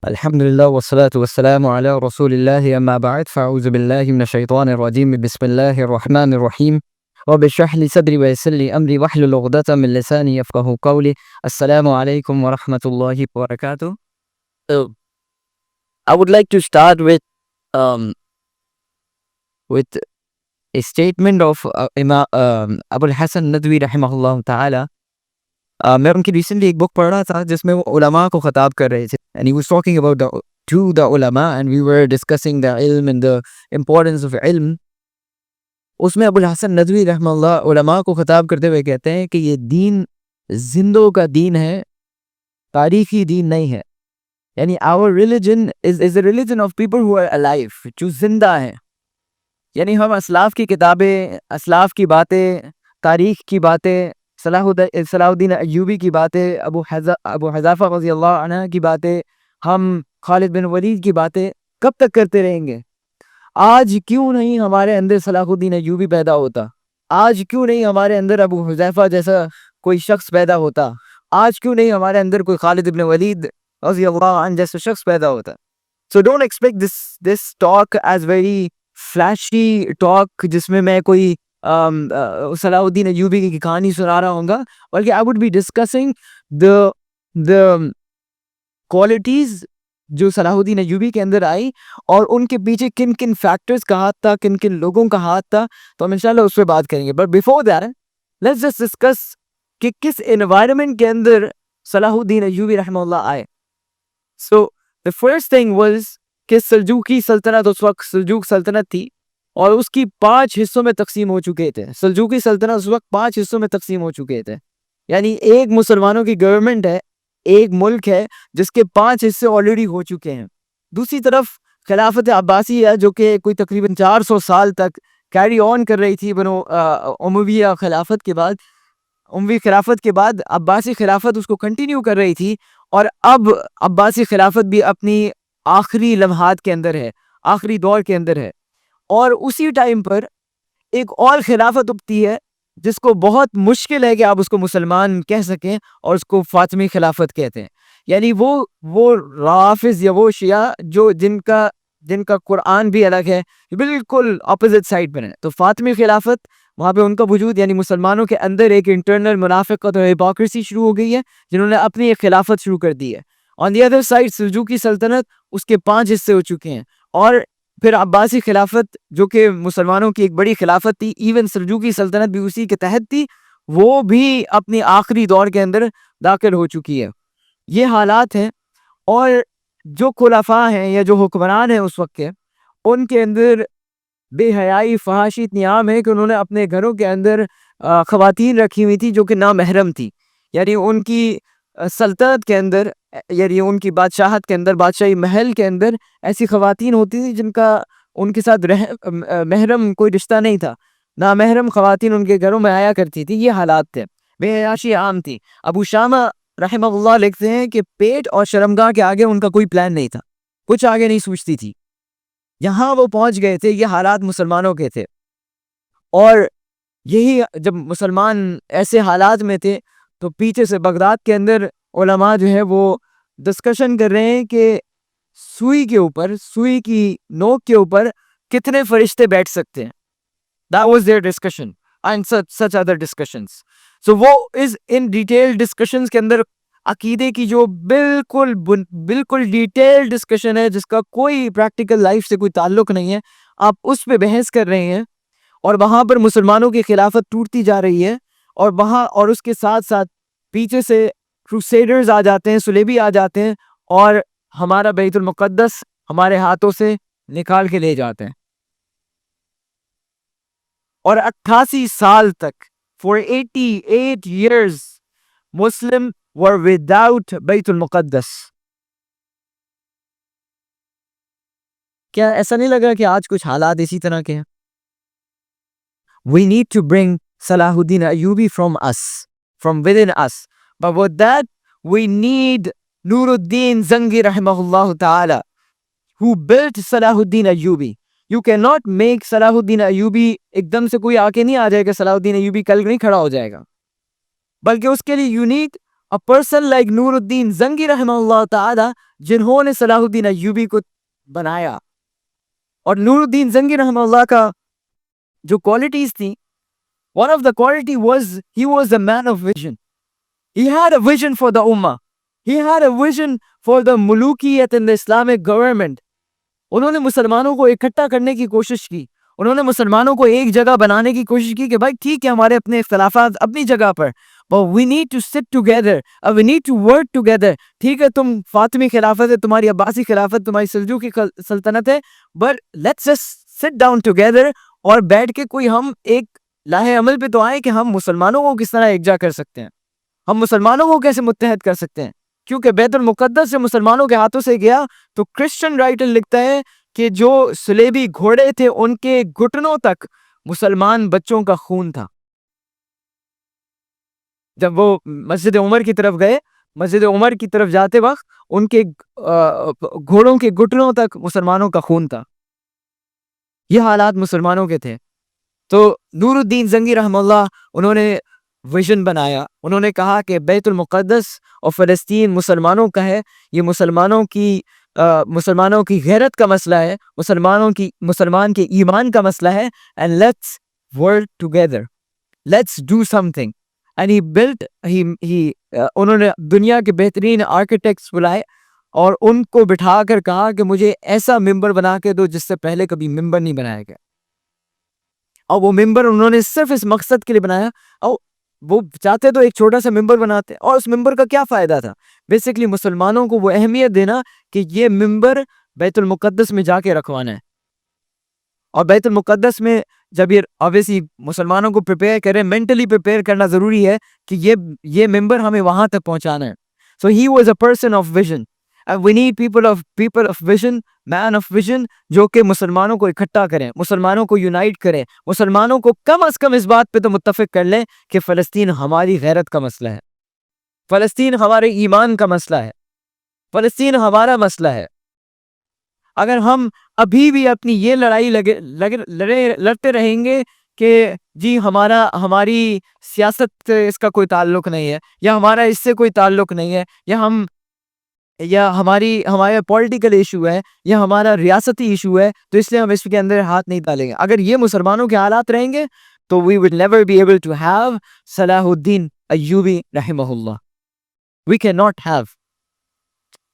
الحمد لله والصلاة والسلام على رسول الله أما بعد فأعوذ بالله من الشيطان الرجيم بسم الله الرحمن الرحيم رب اشرح لي صدري ويسر لي أمري واحلل عقدة من لساني يفقهوا قولي السلام عليكم ورحمة الله وبركاته. So, I would like to start um, with a statement of Imam Abu al-Hasan Nadwi rahimahullah ta'ala. میں ان کی ریسنٹلی ایک بک پڑھ رہا تھا جس میں وہ علماء کو خطاب کر رہے تھے and he was talking about the ulama and we were discussing the ilm and the importance of علم. اس میں ابو الحسن ندوی رحمہ اللہ علماء کو خطاب کرتے ہوئے کہتے ہیں کہ یہ دین زندوں کا دین ہے، تاریخی دین نہیں ہے. یعنی our religion is a religion of people who are alive، جو زندہ ہیں. یعنی ہم اسلاف کی کتابیں، اسلاف کی باتیں، تاریخ کی باتیں، صلاح الدین ایوبی کی باتیں، ابو حذافہ رضی اللہ عنہ کی باتیں، ہم خالد بن ولید کی باتیں کب تک کرتے رہیں گے؟ آج کیوں نہیں ہمارے اندر صلاح الدین ایوبی پیدا ہوتا؟ آج کیوں نہیں ہمارے اندر ابو حذیفہ جیسا کوئی شخص پیدا ہوتا؟ آج کیوں نہیں ہمارے اندر کوئی خالد بن ولید رضی اللہ عنہ جیسا شخص پیدا ہوتا؟ So don't expect this talk as very flashy talk جس میں کوئی صلاح الدین ایوبی کی کہانی سنا رہا ہوں گا، بلکہ I would be discussing the qualities جو صلاح الدین ایوبی کے اندر آئی اور ان کے پیچھے کن کن فیکٹرز کا ہاتھ تھا، کن کن لوگوں کا ہاتھ تھا. تو ہم انشاءاللہ اس پہ بات کریں گے. But before that let's just discuss کہ کس انوائرمنٹ کے اندر صلاح الدین ایوبی رحمہ اللہ آئے. So the first thing was کہ سلجوقی سلطنت اس وقت سلجوق سلطنت تھی اور اس کی 5 حصوں میں تقسیم ہو چکے تھے. سلجوقی سلطنت اس وقت 5 حصوں میں تقسیم ہو چکے تھے. یعنی ایک مسلمانوں کی گورنمنٹ ہے، ایک ملک ہے جس کے 5 حصے آلریڈی ہو چکے ہیں. دوسری طرف خلافت عباسی ہے جو کہ کوئی تقریباً 400 سال تک کیری آن کر رہی تھی بنو امویہ خلافت کے بعد. اموی خلافت کے بعد عباسی خلافت اس کو کنٹینیو کر رہی تھی، اور اب عباسی خلافت بھی اپنی آخری لمحات کے اندر ہے، آخری دور کے اندر ہے. اور اسی ٹائم پر ایک اور خلافت اٹھتی ہے جس کو بہت مشکل ہے کہ آپ اس کو مسلمان کہہ سکیں، اور اس کو فاطمی خلافت کہتے ہیں. یعنی وہ رافض یا وہ شیعہ جو جن کا قرآن بھی الگ ہے، بالکل اپوزٹ سائڈ پر ہے. تو فاطمی خلافت وہاں پہ ان کا وجود، یعنی مسلمانوں کے اندر ایک انٹرنل منافقت اور ہپوکریسی شروع ہو گئی ہے جنہوں نے اپنی ایک خلافت شروع کر دی ہے. آن دی ادر سائڈ سلجوقی سلطنت، اس کے 5 حصے ہو چکے ہیں. اور پھر عباسی خلافت جو کہ مسلمانوں کی ایک بڑی خلافت تھی، ایون سلجوقی سلطنت بھی اسی کے تحت تھی، وہ بھی اپنی آخری دور کے اندر داخل ہو چکی ہے. یہ حالات ہیں. اور جو خلفاء ہیں یا جو حکمران ہیں اس وقت کے، ان کے اندر بے حیائی فحاشی اتنی عام ہے کہ انہوں نے اپنے گھروں کے اندر خواتین رکھی ہوئی تھی جو کہ نامحرم تھی. یعنی ان کی سلطنت کے اندر، یعنی ان کی بادشاہت کے اندر، بادشاہی محل کے اندر ایسی خواتین ہوتی تھیں جن کا ان کے ساتھ محرم کوئی رشتہ نہیں تھا. نامحرم خواتین ان کے گھروں میں آیا کرتی تھی. یہ حالات تھے، بے حیاشی عام تھی. ابو شامہ رحمہ اللہ لکھتے ہیں کہ پیٹ اور شرمگاہ کے آگے ان کا کوئی پلان نہیں تھا، کچھ آگے نہیں سوچتی تھی. یہاں وہ پہنچ گئے تھے. یہ حالات مسلمانوں کے تھے. اور یہی جب مسلمان ایسے حالات میں تھے تو پیچھے سے بغداد کے اندر علماء جو ہے وہ ڈسکشن کر رہے ہیں کہ سوئی کے اوپر، سوئی کی نوک کے اوپر کتنے فرشتے بیٹھ سکتے ہیں. That was their discussion and such other discussions. So وہ اس ان ڈیٹیل ڈسکشنز کے اندر عقیدے کی جو بالکل ڈیٹیل ڈسکشن ہے جس کا کوئی پریکٹیکل لائف سے کوئی تعلق نہیں ہے، آپ اس پہ بحث کر رہے ہیں. اور وہاں پر مسلمانوں کی خلافت ٹوٹتی جا رہی ہے، اور اس کے ساتھ ساتھ پیچھے سے کروسیڈرز آ جاتے ہیں، صلیبی آ جاتے ہیں، اور ہمارا بیت المقدس ہمارے ہاتھوں سے نکال کے لے جاتے ہیں. اور 88 سال تک for 88 years Muslim were without بیت المقدس. کیا ایسا نہیں لگا کہ آج کچھ حالات اسی طرح کے ہیں؟ We need to bring Salahuddin Ayyubi from us, from within us. But with that, we need Nuruddin Zangi rahimahullah ta'ala, who built Salahuddin Ayyubi. You cannot make Salahuddin Ayyubi ایک دم سے کوئی آ کے نہیں آ جائے گا صلاح الدین ایوبی کل نہیں کھڑا ہو جائے گا، بلکہ اس کے لیے you need a person like Nuruddin Zangi rahimahullah ta'ala, جنہوں نے صلاح الدین ایوبی کو بنایا. اور نورالدین زنگی رحمہ کا جو کوالٹیز تھیں, one of the quality was he was a man of vision. He had a vision for the ummah. He had a vision for the mulukiyat in the Islamic government. انہوں نے مسلمانوں کو اکٹھا کرنے کی کوشش کی. انہوں نے مسلمانوں کو ایک جگہ بنانے کی کوشش کی کہ بھائی ٹھیک ہے ہمارے اپنے اختلافات اپنی جگہ پر, but we need to sit together, we need to work together. ٹھیک ہے تم فاطمی خلافت ہے, تمہاری عباسی خلافت, تمہاری سلجوقی سلطنت ہے, but let's just sit down together اور بیٹھ کے کوئی ہم ایک لاہ عمل پہ تو آئے کہ ہم مسلمانوں کو کس طرح یکجا کر سکتے ہیں, ہم مسلمانوں کو کیسے متحد کر سکتے ہیں. کیونکہ بیت المقدس سے مسلمانوں کے ہاتھوں سے گیا تو کرسچن رائٹر لکھتا ہے کہ جو صلیبی گھوڑے تھے ان کے گھٹنوں تک مسلمان بچوں کا خون تھا. جب وہ مسجد عمر کی طرف گئے, مسجد عمر کی طرف جاتے وقت ان کے گھوڑوں کے گھٹنوں تک مسلمانوں کا خون تھا. یہ حالات مسلمانوں کے تھے. تو نورالدین زنگی رحمہ اللہ انہوں نے ویژن بنایا. انہوں نے کہا کہ بیت المقدس اور فلسطین مسلمانوں کا ہے, یہ مسلمانوں کی غیرت کا مسئلہ ہے, مسلمان کے ایمان کا مسئلہ ہے, and let's work together, let's do something. And he built انہوں نے دنیا کے بہترین آرکیٹیکٹس بلائے اور ان کو بٹھا کر کہا کہ مجھے ایسا ممبر بنا کے دو جس سے پہلے کبھی ممبر نہیں بنایا گیا. اور وہ ممبر انہوں نے صرف اس مقصد کے لیے بنایا, اور وہ چاہتے تو ایک چھوٹا سا ممبر بناتے, اور اس ممبر کا کیا فائدہ تھا؟ بیسیکلی مسلمانوں کو وہ اہمیت دینا کہ یہ ممبر بیت المقدس میں جا کے رکھوانا ہے. اور بیت المقدس میں جب یہ obviously مسلمانوں کو پریپیئر کریں, مینٹلی پریپیئر کرنا ضروری ہے کہ یہ ممبر ہمیں وہاں تک پہنچانا ہے. So he was a person of vision. And we need people of vision, man of vision, جو کہ مسلمانوں کو اکٹھا کریں, مسلمانوں کو یونائٹ کریں, مسلمانوں کو کم از کم اس بات پہ تو متفق کر لیں کہ فلسطین ہماری غیرت کا مسئلہ ہے, فلسطین ہمارے ایمان کا مسئلہ ہے, فلسطین ہمارا مسئلہ ہے. اگر ہم ابھی بھی اپنی یہ لڑائی لڑتے رہیں گے کہ جی ہماری سیاست اس کا کوئی تعلق نہیں ہے, یا ہمارا اس سے کوئی تعلق نہیں ہے, یا ہمارا پولیٹیکل ایشو ہے, یا ہمارا ریاستی ایشو ہے, تو اس لیے ہم اس کے اندر ہاتھ نہیں ڈالیں گے. اگر یہ مسلمانوں کے حالات رہیں گے تو we will never be able to have صلاح الدین ایوبی رحمہ اللہ. We cannot have.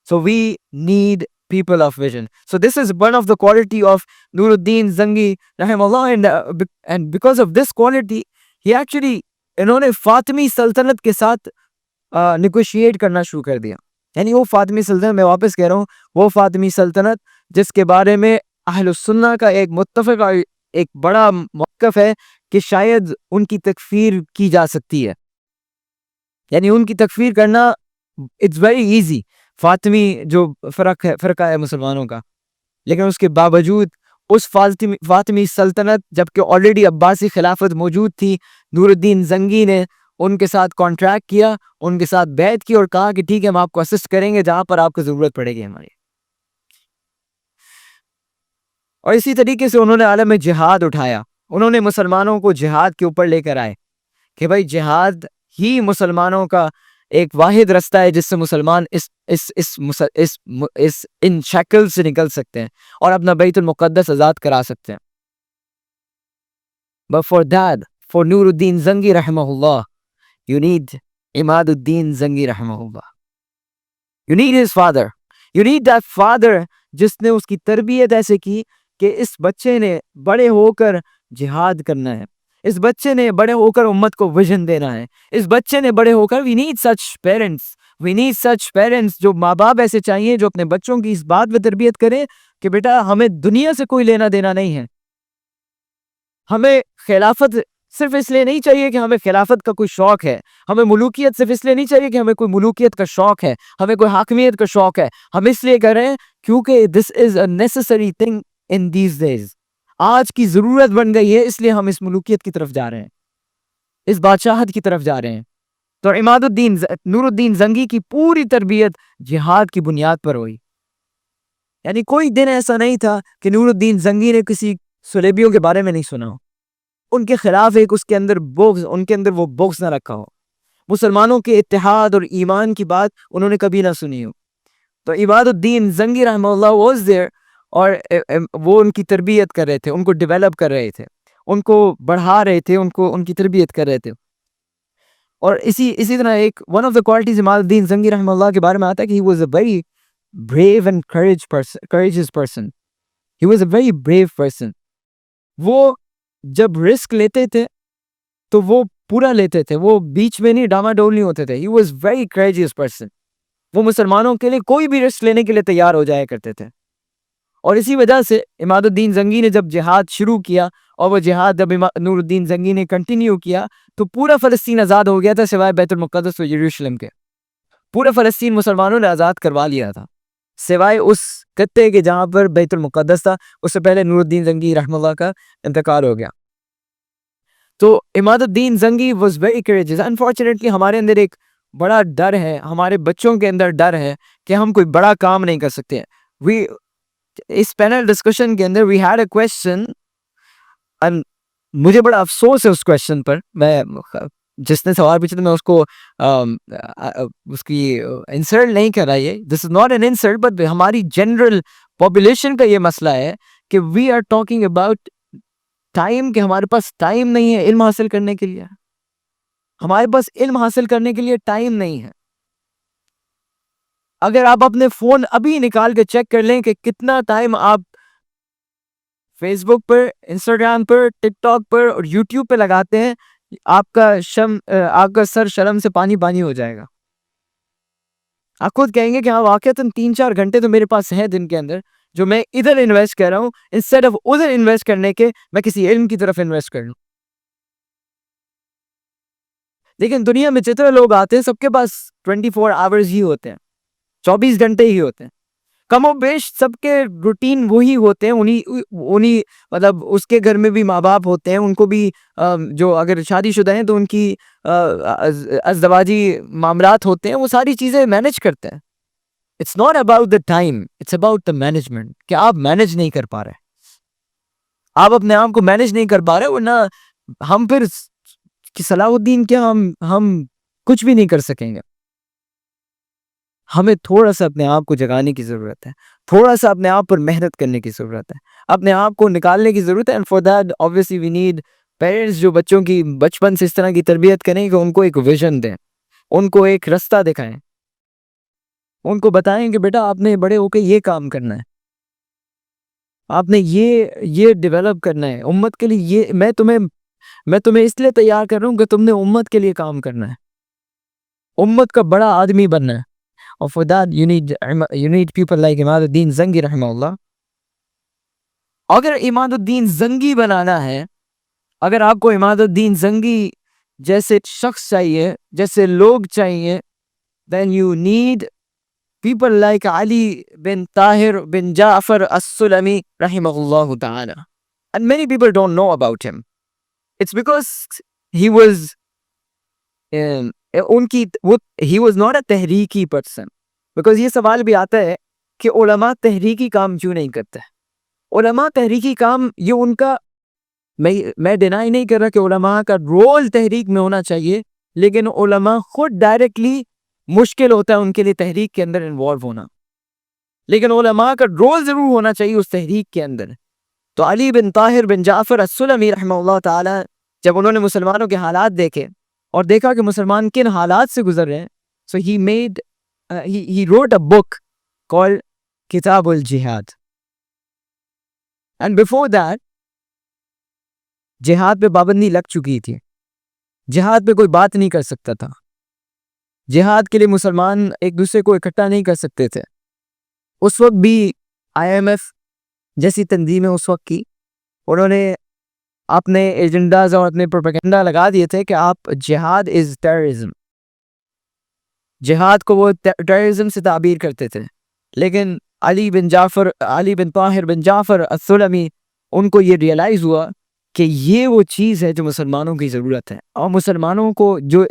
So we need people of vision. So this is one of the quality of Nuruddin Zangi rahimahullah, and because of this quality he actually انہوں نے فاطمی سلطنت کے ساتھ negotiate کرنا شروع کر دیا. یعنی وہ فاطمی سلطنت, میں واپس کہہ رہا ہوں, وہ فاطمی سلطنت جس کے بارے میں اہل السنہ کا ایک متفق ایک بڑا موقف ہے کہ شاید ان کی تکفیر کی جا سکتی ہے, یعنی ان کی تکفیر کرنا اٹس ویری ایزی. فاطمی جو فرقہ ہے مسلمانوں کا, لیکن اس کے باوجود اس فاطمی سلطنت جبکہ آلریڈی عباسی خلافت موجود تھی, نورالدین زنگی نے ان کے ساتھ کانٹریکٹ کیا, ان کے ساتھ بیعت کی اور کہا کہ ٹھیک ہے ہم آپ کو اسسٹ کریں گے جہاں پر آپ کو ضرورت پڑے گی ہماری. اور اسی طریقے سے انہوں نے عالم جہاد اٹھایا. انہوں نے مسلمانوں کو جہاد کے اوپر لے کر آئے کہ بھائی جہاد ہی مسلمانوں کا ایک واحد رستہ ہے جس سے مسلمان ان شکل سے نکل سکتے ہیں اور اپنا بیت المقدس آزاد کرا سکتے ہیں. But for that, for Nuruddin Zangi rahimahullah, you need Imaduddin Zangi rahimahullah. You need his father. You need that father جس نے اس کی تربیت ایسے کی کہ اس بچے نے بڑے ہو کر جہاد کرنا ہے, اس بچے نے بڑے ہو کر امت کو ویژن دینا ہے, اس بچے نے بڑے ہو کر we need such parents جو ماں باپ ایسے چاہیے جو اپنے بچوں کی اس بات پہ تربیت کریں کہ بیٹا ہمیں دنیا سے کوئی لینا دینا نہیں ہے. ہمیں خلافت صرف اس لیے نہیں چاہیے کہ ہمیں خلافت کا کوئی شوق ہے, ہمیں ملوکیت صرف اس لیے نہیں چاہیے کہ ہمیں کوئی ملوکیت کا شوق ہے, ہمیں کوئی حاکمیت کا شوق ہے. ہم اس لیے کر رہے ہیں کیونکہ this is a necessary thing in these days. آج کی ضرورت بن گئی ہے, اس لیے ہم اس ملوکیت کی طرف جا رہے ہیں, اس بادشاہت کی طرف جا رہے ہیں. تو نورالدین زنگی کی پوری تربیت جہاد کی بنیاد پر ہوئی. یعنی کوئی دن ایسا نہیں تھا کہ نورالدین زنگی نے کسی صلیبیوں کے بارے میں نہیں سنا ہو, ان کے خلاف ایک اس کے اندر بغض, ان کے اندر وہ بغض نہ رکھا ہو. مسلمانوں کے اتحاد اور ایمان کی بات انہوں نے کبھی نہ سنی ہو. تو عماد الدین زنگی رحمہ اللہ واز دیئر, اور وہ ان کی تربیت کر رہے تھے, ان کو ڈیولپ کر رہے تھے, ان کو بڑھا رہے تھے, ان کی تربیت کر رہے تھے. اور اسی طرح ایک ون آف دا کوالٹیز عماد الدین زنگی رحمہ اللہ کے بارے میں آتا ہے کہ he was a very brave and courageous person. He was a very brave person. وہ جب رسک لیتے تھے تو وہ پورا لیتے تھے, وہ بیچ میں نہیں ڈاما ڈول نہیں ہوتے تھے. He was very courageous person. وہ مسلمانوں کے لیے کوئی بھی رسک لینے کے لیے تیار ہو جایا کرتے تھے. اور اسی وجہ سے عماد الدین زنگی نے جب جہاد شروع کیا, اور وہ جہاد جب نور الدین زنگی نے کنٹینیو کیا, تو پورا فلسطین آزاد ہو گیا تھا سوائے بیت المقدس و یروشلم کے. پورا فلسطین مسلمانوں نے آزاد کروا لیا تھا سوائے اس خطے کے جہاں پر بیت المقدس تھا. اس سے پہلے نور الدین زنگی رحمہ اللہ کا انتقال ہو گیا. تو عماد الدین زنگی واز ویری کریجس. انفارچونیٹلی ہمارے اندر ایک بڑا ڈر ہے, ہمارے بچوں کے اندر ڈر ہے کہ ہم کوئی بڑا کام نہیں کر سکتے. اس پینل ڈسکشن کے اندر وی ہیڈ اے کویسچن, مجھے بڑا افسوس ہے اس کویسچن پر. میں جس نے سوال پوچھا تھا میں اس کو اس کی انسلٹ نہیں کر رہا. یہ this is not an insult, but ہماری جنرل پاپولیشن کا یہ مسئلہ ہے کہ we are talking about time, کہ ہمارے پاس ٹائم نہیں ہے علم حاصل کرنے کے لیے. ہمارے پاس علم حاصل کرنے کے لیے ٹائم نہیں ہے. اگر آپ اپنے فون ابھی نکال کے چیک کر لیں کہ کتنا ٹائم آپ فیس بک پر, انسٹاگرام پر, ٹک ٹاک پر اور یوٹیوب پہ لگاتے ہیں, آپ کا سر شرم سے پانی پانی ہو جائے گا. آپ خود کہیں گے کہ ہاں واقعتاً 3-4 گھنٹے تو میرے پاس ہیں دن کے اندر, جو میں ادھر انویسٹ کر رہا ہوں, انسٹیڈ آف ادھر انویسٹ کرنے کے میں کسی علم کی طرف انویسٹ کر لوں. لیکن دنیا میں جتنے لوگ آتے ہیں سب کے پاس 24 آورز ہی ہوتے ہیں, 24 گھنٹے ہی ہوتے ہیں. کم و بیش سب کے روٹین وہی ہوتے ہیں. انہی مطلب اس کے گھر میں بھی ماں باپ ہوتے ہیں, ان کو بھی جو اگر شادی شدہ ہیں تو ان کی ازدواجی معاملات ہوتے ہیں, وہ ساری چیزیں مینج کرتے ہیں. It's not about the time, it's about the management, کہ آپ مینج نہیں کر پا رہے, آپ اپنے آپ کو مینج نہیں کر پا رہے. ورنہ ہم پھر صلاح الدین کیا, ہم کچھ بھی نہیں کر سکیں گے. ہمیں تھوڑا سا اپنے آپ کو جگانے کی ضرورت ہے, تھوڑا سا اپنے آپ پر محنت کرنے کی ضرورت ہے, اپنے آپ کو نکالنے کی ضرورت ہے. And for that obviously we need parents جو بچوں کی بچپن سے اس طرح کی تربیت کریں کہ ان کو ایک ویژن دیں, ان کو ایک رستہ دکھائیں, ان کو بتائیں کہ بیٹا آپ نے بڑے ہو کے یہ کام کرنا ہے, آپ نے یہ ڈیولپ کرنا ہے امت کے لیے. یہ میں تمہیں اس لیے تیار کر رہا ہوں کہ تم نے امت کے لیے کام کرنا ہے, امت کا بڑا آدمی بننا ہے. اور for that you need people like عماد الدین زنگی رحمہ اللہ. اگر عماد الدین زنگی بنانا ہے, اگر آپ کو عماد الدین زنگی جیسے شخص چاہیے, جیسے لوگ چاہیے, then you need people like Ali bin Tahir bin Ja'far as-Sulami رحمہ اللہ تعالی. And many people don't know about him. It's because he was he was not a تحریکی person. Because یہ سوال بھی آتا ہے کہ علماء تحریکی کام کیوں نہیں کرتے. علماء تحریکی کام یہ ان کا, میں ڈینائی نہیں کر رہا کہ علماء کا رول تحریک میں ہونا چاہیے, لیکن علماء خود ڈائریکٹلی مشکل ہوتا ہے ان کے لیے تحریک کے اندر انوالو ہونا, لیکن علماء کا رول ضرور ہونا چاہیے اس تحریک کے اندر. تو علی بن طاہر بن جعفر السلمی رحمہ اللہ تعالی, جب انہوں نے مسلمانوں کے حالات دیکھے اور دیکھا کہ مسلمان کن حالات سے گزر رہے ہیں, so he wrote a book called کتاب الجہاد. And before that جہاد پہ پابندی لگ چکی تھی, جہاد پہ کوئی بات نہیں کر سکتا تھا, جہاد کے لیے مسلمان ایک دوسرے کو اکٹھا نہیں کر سکتے تھے. اس وقت بھی IMF جیسی تنظیمیں اس وقت کی, انہوں نے اپنے ایجنڈاز اور اپنے پروپیگنڈا لگا دیے تھے کہ آپ جہاد از ٹیررزم, جہاد کو وہ ٹیررزم سے تعبیر کرتے تھے. لیکن علی بن طاہر بن جعفر السلمی, ان کو یہ ریئلائز ہوا کہ یہ وہ چیز ہے جو مسلمانوں کی ضرورت ہے, اور مسلمانوں کو جو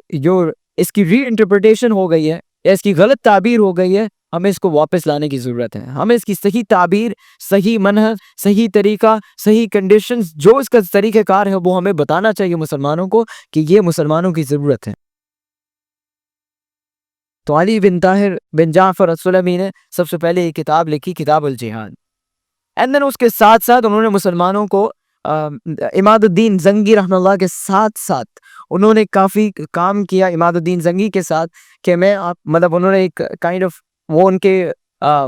اس کی ری انٹرپریٹیشن ہو گئی ہے یا اس کی غلط تعبیر ہو گئی ہے, ہمیں اس کو واپس لانے کی ضرورت ہے. ہمیں اس کی صحیح تعبیر, صحیح منہج, صحیح طریقہ, صحیح کنڈیشنز, جو اس کا طریقہ کار ہے وہ ہمیں بتانا چاہیے مسلمانوں کو کہ یہ مسلمانوں کی ضرورت ہے. تو علی بن طاہر بن جعفر السلمی نے سب سے پہلے یہ کتاب لکھی، کتاب الجہاد. اینڈ دین اس کے ساتھ ساتھ انہوں نے مسلمانوں کو عماد الدین زنگی رحمہ اللہ کے ساتھ ساتھ انہوں نے کافی کام کیا عماد الدین زنگی کے ساتھ کہ میں مطلب انہوں نے ایک کائنڈ آف وہ ان کے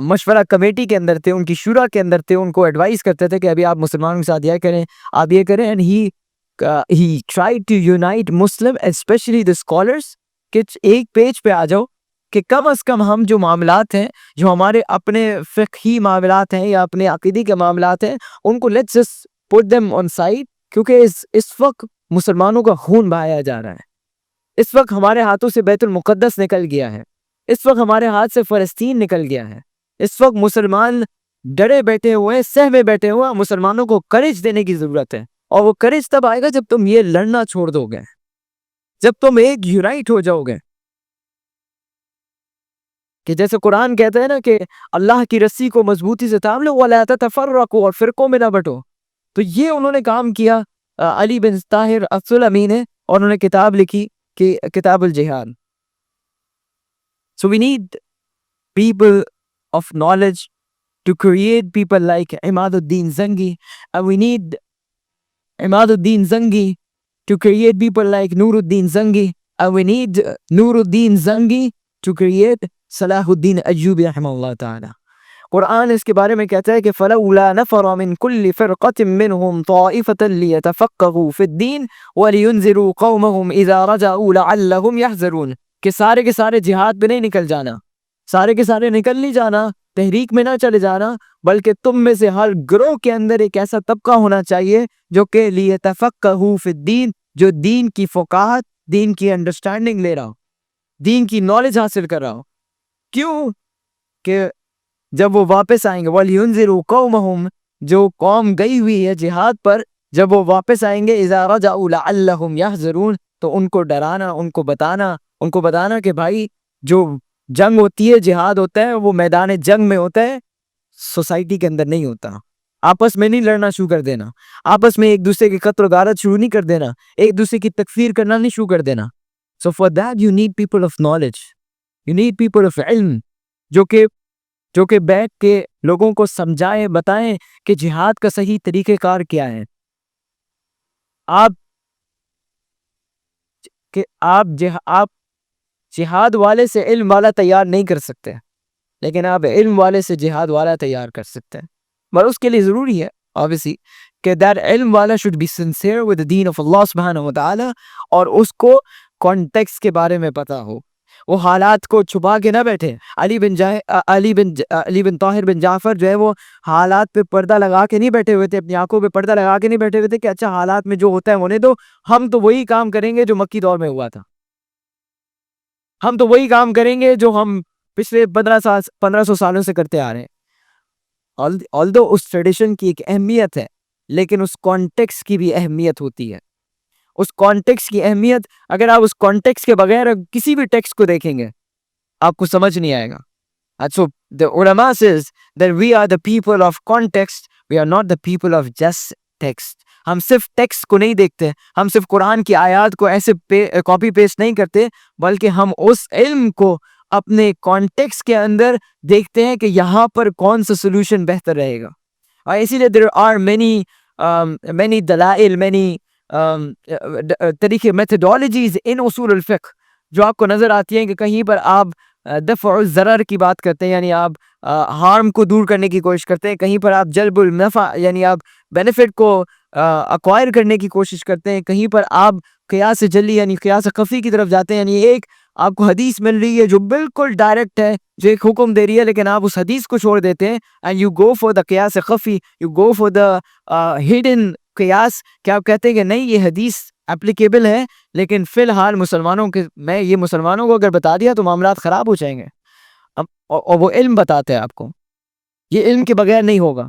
مشورہ کمیٹی کے اندر تھے، ان کی شورا کے اندر تھے، ان کو ایڈوائز کرتے تھے کہ ابھی آپ مسلمانوں کے ساتھ یہ کریں، آپ یہ کریں. And he try to unite Muslim especially the scholars کہ ایک پیج پہ آ جاؤ کہ کم از کم ہم جو معاملات ہیں، جو ہمارے اپنے فقہی معاملات ہیں یا اپنے عقیدی کے معاملات ہیں، ان کو let's just put them on side. کیونکہ اس وقت مسلمانوں کا خون بہایا جا رہا ہے، اس وقت ہمارے ہاتھوں سے بیت المقدس نکل گیا ہے، اس وقت ہمارے ہاتھ سے فلسطین نکل گیا ہے، اس وقت مسلمان ڈرے بیٹھے ہوئے، سہمے بیٹھے ہوئے. مسلمانوں کو کریج دینے کی ضرورت ہے، اور وہ کریج تب آئے گا جب تم یہ لڑنا چھوڑ دو گے، جب تم ایک یونائٹ ہو جاؤ گے. کہ جیسے قرآن کہتا ہے نا کہ اللہ کی رسی کو مضبوطی سے تھام لو وَلَا تَتَفَرَّقُوا، اور فرقوں میں نہ بٹو. تو یہ انہوں نے کام کیا علی بن طاہر السلمی نے، اور انہوں نے کتاب لکھی کہ کتاب الجہاد. So we need people of knowledge to create people like Imaduddin Zangi, and we need Imaduddin Zangi to create people like Nuruddin Zangi, and we need Nuruddin Zangi to create Salahuddin Ayyubi rahimahullah ta'ala. قرآن اس کے بارے میں کہتا ہے کہ فَلَوْلَا نَفَرَ مِن كُلِّ فِرْقَةٍ مِّنْهُمْ طَائِفَةً لِيَتَفَقَّهُوا فِي الدِّينِ وَلِيُنذِرُوا قَوْمَهُمْ إِذَا رَجَعُوا لَعَلَّهُمْ يَحْذَرُونَ. کہ سارے کے سارے جہاد پہ نہیں نکل جانا، سارے کے سارے نکل نہیں جانا، تحریک میں نہ چلے جانا، بلکہ تم میں سے ہر گروہ کے اندر ایک ایسا طبقہ ہونا چاہیے جو کہ لِيَتَفَقَّهُوا فِي الدِّينِ، جو دین کی فقاہت، دین کی انڈرسٹینڈنگ لے رہا ہو، دین کی نالج حاصل کر رہا ہو. کیوں کہ جب وہ واپس آئیں گے وَلْيُنذِرُوا قَوْمَهُمْ، جو قوم گئی ہوئی ہے جہاد پر، جب وہ واپس آئیں گے اِذَا رَجَعُوا لَعَلَّهُمْ يَحْذَرُونَ، تو ان کو ڈرانا، ان کو بتانا کہ بھائی جو جنگ ہوتی ہے، جہاد ہوتا ہے، وہ میدان جنگ میں ہوتا ہے، سوسائٹی کے اندر نہیں ہوتا. آپس میں نہیں لڑنا شروع کر دینا، آپس میں ایک دوسرے کی قتل و غارت شروع نہیں کر دینا، ایک دوسرے کی تکفیر کرنا نہیں شروع کر دینا. So for that you need people of knowledge, you need people of علم، جو کہ بیٹھ کے لوگوں کو سمجھائیں، بتائیں کہ جہاد کا صحیح طریقہ کار کیا ہے. آپ جہاد والے سے علم والا تیار نہیں کر سکتے، لیکن آپ علم والے سے جہاد والا تیار کر سکتے ہیں. مگر اس کے لیے ضروری ہے obviously کہ that علم والا should be sincere with the deen of Allah سبحانہ و تعالی، اور اس کو کانٹیکس کے بارے میں پتا ہو، وہ حالات کو چھپا کے نہ بیٹھے. علی بن طاہر بن جعفر جو ہے وہ حالات پہ پردہ لگا کے نہیں بیٹھے ہوئے تھے، اپنی آنکھوں پہ پردہ لگا کے نہیں بیٹھے ہوئے تھے کہ اچھا حالات میں جو ہوتا ہے ہونے دو، ہم تو وہی کام کریں گے جو مکی دور میں ہوا تھا، ہم تو وہی کام کریں گے جو ہم پچھلے 1500 سالوں سے کرتے آ رہے ہیں. although اس ٹریڈیشن کی ایک اہمیت ہے، لیکن اس کانٹیکس کی بھی اہمیت ہوتی ہے. اس کانٹیکس کی اہمیت، اگر آپ اس کانٹیکس کے بغیر کسی بھی ٹیکسٹ کو دیکھیں گے آپ کو سمجھ نہیں آئے گا. So the ulama says that we are the people of context, we are not the people of just text. ہم صرف ٹیکسٹ کو نہیں دیکھتے، ہم صرف قرآن کی آیات کو ایسے کاپی پیسٹ نہیں کرتے، بلکہ ہم اس علم کو اپنے کانٹیکس کے اندر دیکھتے ہیں کہ یہاں پر کون سا سولوشن بہتر رہے گا. اور اسی لیے there are many دلائل، many طریقے، میتھڈالوجیز ان اصول الفقہ جو آپ کو نظر آتی ہیں کہ کہیں پر آپ دفع الضرر کی بات کرتے ہیں، یعنی آپ ہارم کو دور کرنے کی کوشش کرتے ہیں، کہیں پر آپ جلب النفع یعنی آپ بینیفٹ کو اکوائر کرنے کی کوشش کرتے ہیں، کہیں پر آپ قیاس جلی یعنی قیاس خفی کی طرف جاتے ہیں. یعنی ایک آپ کو حدیث مل رہی ہے جو بالکل ڈائریکٹ ہے، جو ایک حکم دے رہی ہے، لیکن آپ اس حدیث کو چھوڑ دیتے ہیں and you go for the قیاس خفی، you go for the hidden قیاس، کہ آپ کہتے ہیں کہ نہیں یہ حدیث اپلیکیبل ہے، لیکن فی الحال میں یہ مسلمانوں کو اگر بتا دیا تو معاملات خراب ہو جائیں گے. اور وہ علم بتاتے ہیں آپ کو، یہ علم کے بغیر نہیں ہوگا.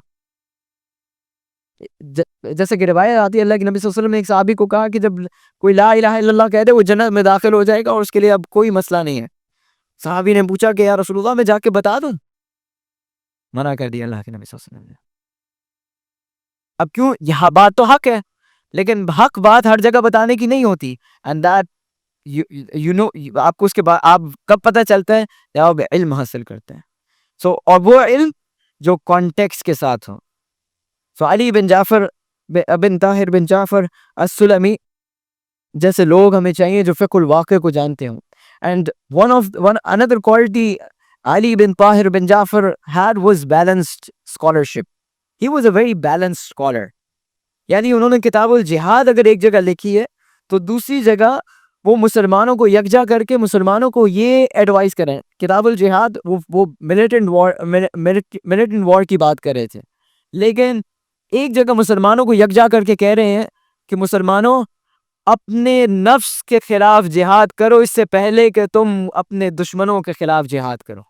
جیسے کہ روایت آتی ہے، اللہ کے نبی صلی اللہ علیہ وسلم نے ایک صحابی کو کہا کہ جب کوئی لا الہ الا اللہ کہہ دے وہ جنت میں داخل ہو جائے گا اور اس کے لیے اب کوئی مسئلہ نہیں ہے. صحابی نے پوچھا کہ یا رسول اللہ میں جا کے بتا دوں؟ منع کر دیا اللہ کے نبی صلی اللہ علیہ وسلم نے. اب کیوں؟ یہ بات تو حق ہے، لیکن حق بات ہر جگہ بتانے کی نہیں ہوتی. And that یو نو آپ کو اس کے بعد آپ کب پتہ چلتا ہے جب آپ علم حاصل کرتے ہیں. سو اور وہ علم جو کانٹیکس کے ساتھ ہو. سو علی بن جعفر بن طاہر بن جعفر السلمی جیسے لوگ ہمیں چاہیے جو فقہ الواقع کو جانتے ہوں. And another quality Ali bin Tahir bin Jafar had was balanced scholarship. He was a very balanced scholar. یعنی انہوں نے کتاب الجہاد اگر ایک جگہ لکھی ہے تو دوسری جگہ وہ مسلمانوں کو یکجا کر کے مسلمانوں کو یہ ایڈوائز کریں. کتاب الجہاد وہ ملیٹنٹ وار کی بات کر رہے تھے, لیکن ایک جگہ مسلمانوں کو یکجا کر کے کہہ رہے ہیں کہ مسلمانوں اپنے نفس کے خلاف جہاد کرو اس سے پہلے کہ تم اپنے دشمنوں کے خلاف جہاد کرو,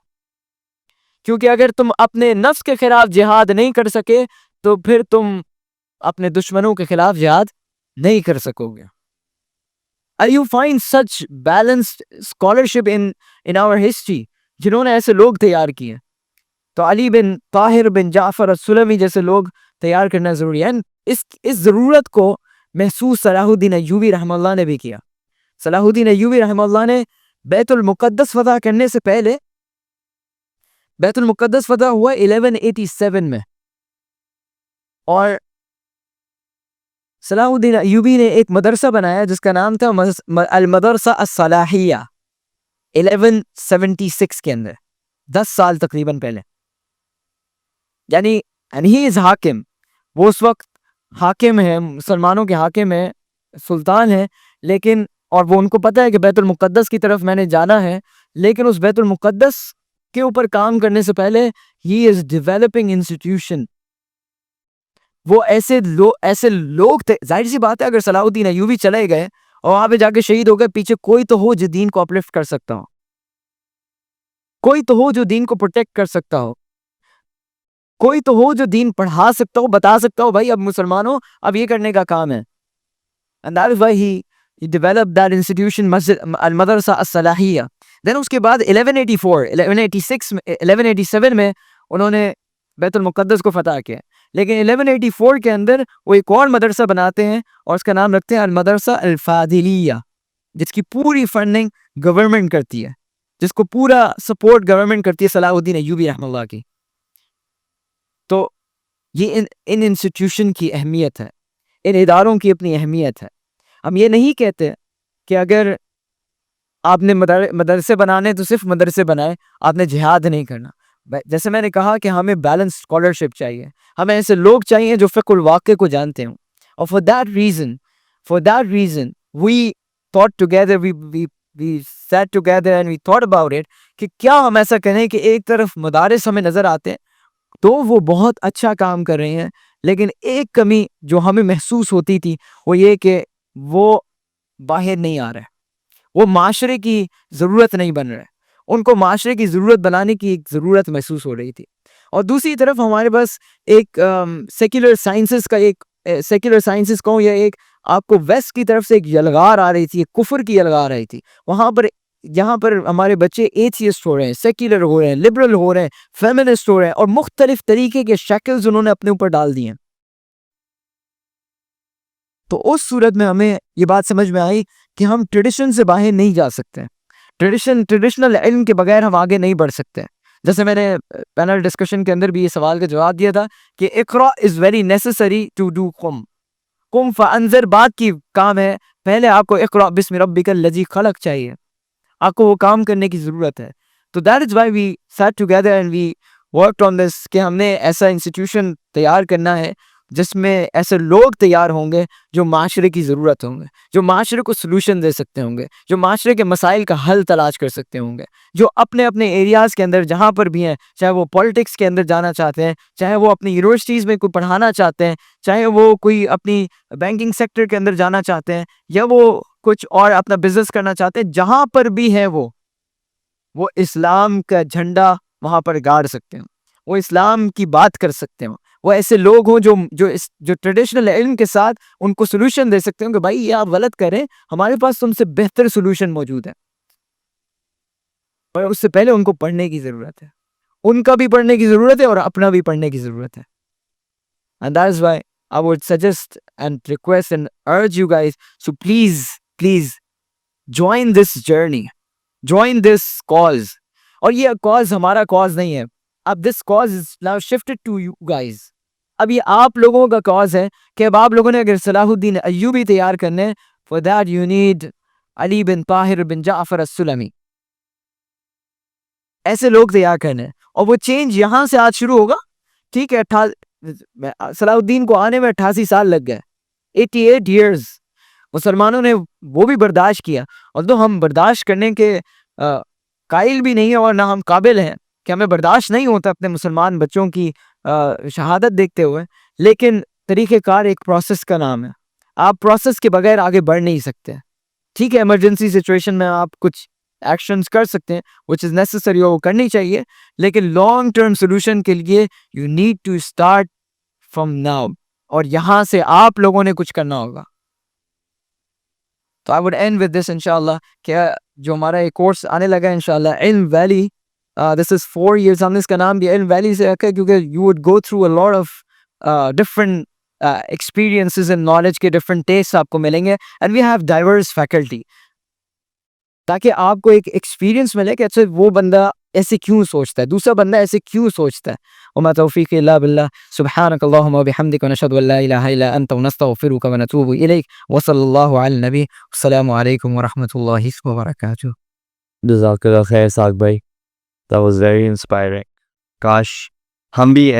کیونکہ اگر تم اپنے نفس کے خلاف جہاد نہیں کر سکے تو پھر تم اپنے دشمنوں کے خلاف جہاد نہیں کر سکو گے. You find such balanced scholarship in our history جنہوں نے ایسے لوگ تیار کیے. تو علی بن طاہر بن جعفر السلمی جیسے لوگ تیار کرنا ضروری ہے. اس ضرورت کو محسوس صلاح الدین ایوبی رحمہ اللہ نے بھی کیا. صلاح الدین ایوبی رحمہ اللہ نے بیت المقدس فتح کرنے سے پہلے, بیت المقدس فتح ہوا 1187 میں, اور صلاح الدین ایوبی نے ایک مدرسہ بنایا جس کا نام تھا المدرسہ الصلاحیہ 1176 کے اندر, 10 سال تقریباً پہلے. یعنی ہی از حاکم, وہ اس وقت حاکم ہے, مسلمانوں کے حاکم ہے, سلطان ہے, لیکن اور وہ ان کو پتہ ہے کہ بیت المقدس کی طرف میں نے جانا ہے, لیکن اس بیت المقدس کے اوپر کام کرنے سے پہلے ہی از ڈیولپنگ انسٹیٹیوشن. وہ ایسے لوگ تھے, ظاہر سی بات ہے اگر صلاح الدین ایوبی چلے گئے اور وہاں پہ جا کے شہید ہو گئے, پیچھے کوئی تو ہو جو دین کو اپلفٹ کر سکتا ہو, کوئی تو ہو جو دین کو پروٹیکٹ کر سکتا ہو, کوئی تو ہو جو دین پڑھا سکتا ہو, بتا سکتا ہو بھائی اب مسلمانوں اب یہ کرنے کا کام ہے. And that is why he developed that institution المدرسہ الصلاحیہ. Then اس کے بعد 1187 میں انہوں نے بیت المقدس کو فتح کیا, لیکن 1184 کے اندر وہ ایک اور مدرسہ بناتے ہیں اور اس کا نام رکھتے ہیں المدرسہ الفاضلیہ, جس کی پوری فنڈنگ گورنمنٹ کرتی ہے, جس کو پورا سپورٹ گورنمنٹ کرتی ہے صلاح الدین ایوبی رحمہ اللہ کی. تو یہ ان انسٹیٹیوشن کی اہمیت ہے, ان اداروں کی اپنی اہمیت ہے. ہم یہ نہیں کہتے کہ اگر آپ نے مدرسے بنانے تو صرف مدرسے بنائے, آپ نے جہاد نہیں کرنا. جیسے میں نے کہا کہ ہمیں بیلنس اسکالرشپ چاہیے, ہمیں ایسے لوگ چاہیے جو فقہ الواقع کو جانتے ہوں. اور for that reason we thought together, we sat together and we thought about it کہ کیا ہم ایسا کریں کہ ایک طرف مدارس ہمیں نظر آتے ہیں تو وہ بہت اچھا کام کر رہے ہیں, لیکن ایک کمی جو ہمیں محسوس ہوتی تھی وہ یہ کہ وہ باہر نہیں آ رہے, وہ معاشرے کی ضرورت نہیں بن رہے, ان کو معاشرے کی ضرورت بنانے کی ایک ضرورت محسوس ہو رہی تھی. اور دوسری طرف ہمارے پاس ایک سیکولر سائنسز کہوں یا ایک آپ کو ویسٹ کی طرف سے ایک یلغار آ رہی تھی, ایک کفر کی یلغار آ رہی تھی. وہاں پر یہاں پر ہمارے بچے ایتھیسٹ ہو رہے ہیں, سیکولر ہو رہے ہیں, لبرل ہو رہے ہیں, فیمنسٹ ہو رہے ہیں, اور مختلف طریقے کے شکلز انہوں نے اپنے اوپر ڈال دی ہیں. تو اس صورت میں ہمیں یہ بات سمجھ میں آئی کہ ہم ٹریڈیشن سے باہر نہیں جا سکتے, ٹریڈیشنل علم کے بغیر ہم آگے نہیں بڑھ سکتے. جیسے میں نے پینل ڈسکشن کے اندر بھی یہ سوال کا جواب دیا تھا کہ اقرا is very necessary to do قم فانذر, بات کی کام ہے, پہلے آپ کو اقرا بسم ربک الذی خلق چاہیے, آپ کو وہ کام کرنے کی ضرورت ہے. تو that is why we sat together and we worked on this کہ ہم نے ایسا انسٹیٹیوشن تیار کرنا ہے جس میں ایسے لوگ تیار ہوں گے جو معاشرے کی ضرورت ہوں گے, جو معاشرے کو سلوشن دے سکتے ہوں گے, جو معاشرے کے مسائل کا حل تلاش کر سکتے ہوں گے, جو اپنے اپنے ایریاز کے اندر جہاں پر بھی ہیں, چاہے وہ پالیٹکس کے اندر جانا چاہتے ہیں, چاہے وہ اپنی یونیورسٹیز میں کوئی پڑھانا چاہتے ہیں, چاہے وہ کوئی اپنی بینکنگ سیکٹر کے اندر جانا چاہتے ہیں, یا وہ کچھ اور اپنا بزنس کرنا چاہتے ہیں, جہاں پر بھی ہیں وہ اسلام کا جھنڈا وہاں پر گاڑ سکتے ہیں, وہ اسلام کی بات کر سکتے ہیں. وہ ایسے لوگ ہوں جو ٹریڈیشنل علم کے ساتھ ان کو سولوشن دے سکتے ہیں کہ بھائی یہ آپ غلط کریں, ہمارے پاس تم سے بہتر سولوشن موجود ہے. اور اس سے پہلے ان کو پڑھنے کی ضرورت ہے, ان کا بھی پڑھنے کی ضرورت ہے اور اپنا بھی پڑھنے کی ضرورت ہے. And that is why I would suggest and request and urge you guys, so please join this journey, join this cause. اور یہ cause ہمارا cause نہیں ہے. اب this cause is now shifted to you guys. اب یہ آپ لوگوں کا cause ہے کہ اب آپ لوگوں نے اگر صلاح الدین ایوبی تیار کرنے, for that you need علی بن طاہر بن جعفر السلمی. ایسے لوگ تیار کرنے, اور وہ چینج یہاں سے آج شروع ہوگا. ٹھیک ہے, صلاح الدین کو آنے میں 88 سال لگ گئے, 88 years. مسلمانوں نے وہ بھی برداشت کیا, اور تو ہم برداشت کرنے کے قائل بھی نہیں ہیں اور نہ ہم قابل ہیں کہ ہمیں برداشت نہیں ہوتا اپنے مسلمان بچوں کی شہادت دیکھتے ہوئے. لیکن طریقہ کار ایک پروسیس کا نام ہے, آپ پروسیس کے بغیر آگے بڑھ نہیں سکتے. ٹھیک ہے, ایمرجنسی سچویشن میں آپ کچھ ایکشنز کر سکتے ہیں which is necessary, وہ کرنی چاہیے, لیکن لانگ ٹرم سولوشن کے لیے you need to start from now, اور یہاں سے آپ لوگوں نے کچھ کرنا ہوگا. تو I would end with this انشاءاللہ کہ جو ہمارا ایک کورس آنے لگا انشاءاللہ, علم ویلی, this is 4 years. ہم نے اس کا نام بھی علم ویلی سے رکھا کیونکہ you would go through a lot of different experiences and knowledge کے different tastes آپ کو ملیں گے, and we have diverse faculty, تاکہ آپ کو ایک ایکسپیرینس ملے کہ اچھا وہ بندہ ایسے کیوں سوچتا ہے, دوسرا بندہ ایسے کیوں سوچتا ہے. وما توفیق الا باللہ, سبحانک اللہم وبحمدک ونشہد ان لا الہ الا انت ونستغفرک ونتوب الیک, وصلی اللہ علی النبی. السلام علیکم ورحمۃ اللہ وبرکاتہ. جزاک اللہ خیر ساق بھائی, that was very inspiring. کاش ہم بھی